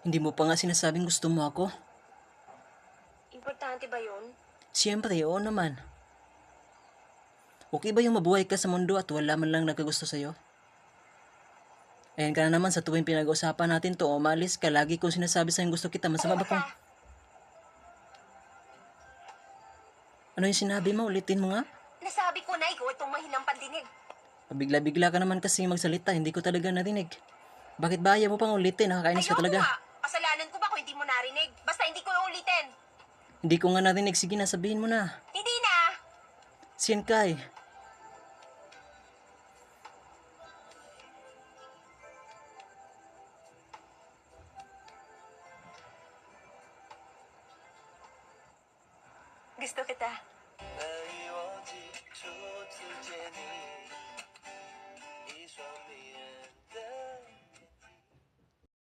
Hindi mo pa nga sinasabing gusto mo ako. Importante ba yun? Siyempre, oo naman. Okay ba yung mabuhay ka sa mundo at wala man lang nagkagusto sa'yo? Ayan ka na naman sa tuwing pinag-uusapan natin to, umalis ka. Lagi kong sinasabi sa'yo gusto kita. Masama ba kung... Ano yung sinabi mo? Ulitin mo nga. Nasabi ko na ikaw itong mahinang pandinig. Pabigla-bigla ka naman kasi magsalita. Hindi ko talaga narinig. Bakit ba ayaw mo pang ulitin? Nakakainis ka Ayoko talaga. nga. Kasalanan ko ba kung hindi mo narinig? Basta hindi ko ulitin. Hindi ko nga narinig. Sige na, sabihin mo na. Hindi na. Sian Kai. Gusto kita.